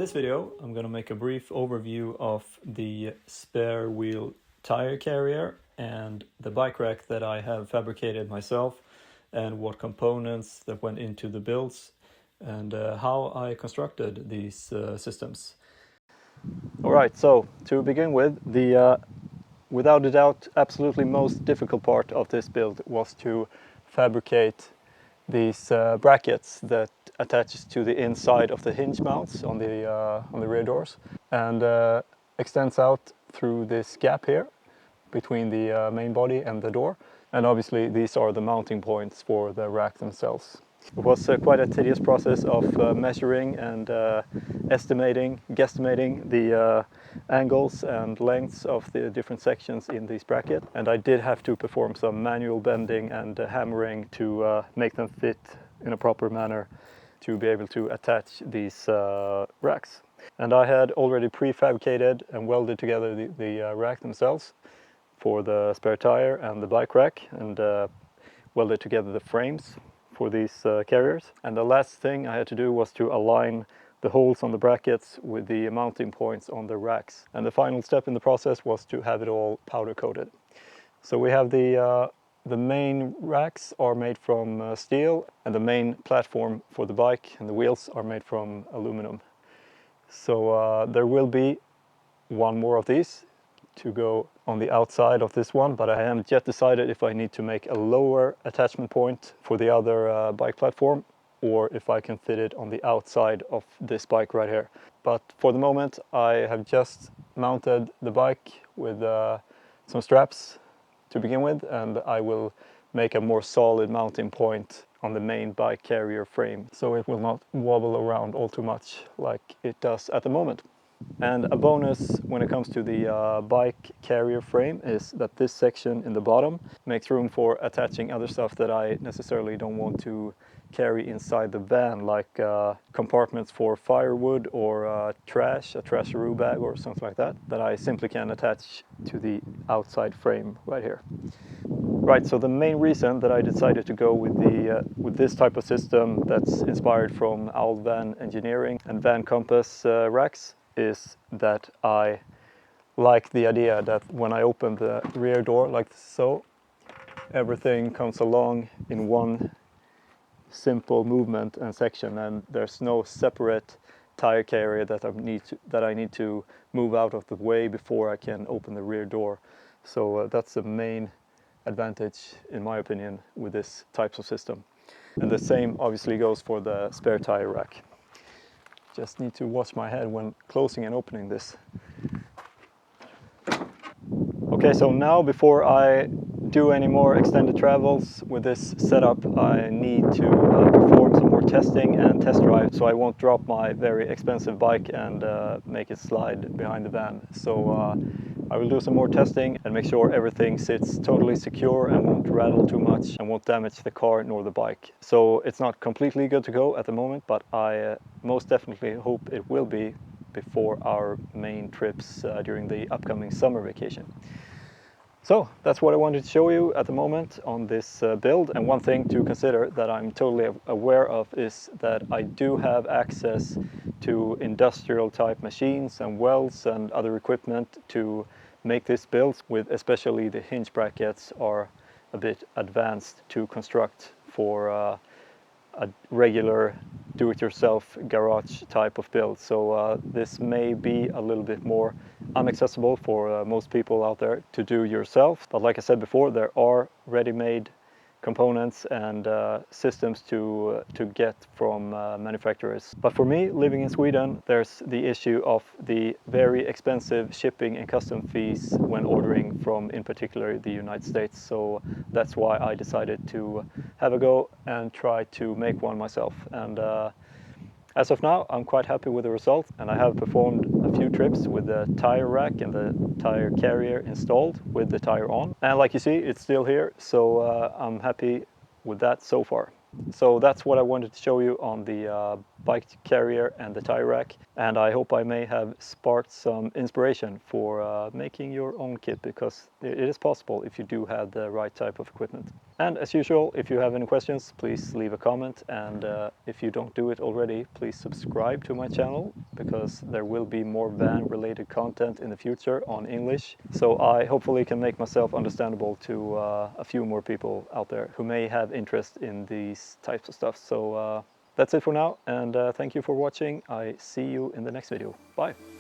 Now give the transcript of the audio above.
this video, I'm going to make a brief overview of the spare wheel tire carrier and the bike rack that I have fabricated myself, and what components that went into the builds and how I constructed these systems. Alright, so to begin with, the without a doubt absolutely most difficult part of this build was to fabricate these brackets that attaches to the inside of the hinge mounts on the rear doors, and extends out through this gap here between the main body and the door. And obviously these are the mounting points for the rack themselves. It was quite a tedious process of measuring and guesstimating the angles and lengths of the different sections in these brackets. And I did have to perform some manual bending and hammering to make them fit in a proper manner to be able to attach these racks. And I had already prefabricated and welded together the rack themselves for the spare tire and the bike rack, and welded together the frames for these carriers. And the last thing I had to do was to align the holes on the brackets with the mounting points on the racks. And the final step in the process was to have it all powder coated. So we have the main racks are made from steel, and the main platform for the bike and the wheels are made from aluminum. So there will be one more of these to go on the outside of this one, but I haven't yet decided if I need to make a lower attachment point for the other bike platform, or if I can fit it on the outside of this bike right here. But for the moment I have just mounted the bike with some straps to begin with, and I will make a more solid mounting point on the main bike carrier frame, so it will not wobble around all too much like it does at the moment. And a bonus when it comes to the bike carrier frame is that this section in the bottom makes room for attaching other stuff that I necessarily don't want to carry inside the van, like compartments for firewood or trash, a trasharoo bag or something like that, that I simply can attach to the outside frame right here. Right, so the main reason that I decided to go with this type of system that's inspired from old van engineering and van compass racks is that I like the idea that when I open the rear door like so, everything comes along in one simple movement and section, and there's no separate tire carrier that I need to move out of the way before I can open the rear door. So that's the main advantage, in my opinion, with this type of system. And the same obviously goes for the spare tire rack. Just need to watch my head when closing and opening this. Okay, so now before I do any more extended travels with this setup, I need to perform some more testing and test drive, so I won't drop my very expensive bike and make it slide behind the van. So I will do some more testing and make sure everything sits totally secure and won't rattle too much and won't damage the car nor the bike. So it's not completely good to go at the moment, but I most definitely hope it will be before our main trips during the upcoming summer vacation. So that's what I wanted to show you at the moment on this build. And one thing to consider that I'm totally aware of is that I do have access to industrial type machines and welds and other equipment to make this build with, especially the hinge brackets are a bit advanced to construct for a regular do-it-yourself garage type of build. So this may be a little bit more inaccessible for most people out there to do yourself. But like I said before, there are ready-made components and systems to get from manufacturers. But for me, living in Sweden, there's the issue of the very expensive shipping and custom fees when ordering from, in particular, the United States. So that's why I decided to have a go and try to make one myself. And as of now, I'm quite happy with the result, and I have performed a few trips with the tire rack and the tire carrier installed with the tire on. And like you see, it's still here, so I'm happy with that so far. So that's what I wanted to show you on the bike carrier and the tire rack, and I hope I may have sparked some inspiration for making your own kit, because it is possible if you do have the right type of equipment. And as usual, if you have any questions, please leave a comment, and if you don't do it already, please subscribe to my channel, because there will be more van related content in the future on English, so I hopefully can make myself understandable to a few more people out there who may have interest in these types of stuff. So that's it for now, and thank you for watching. I see you in the next video. Bye.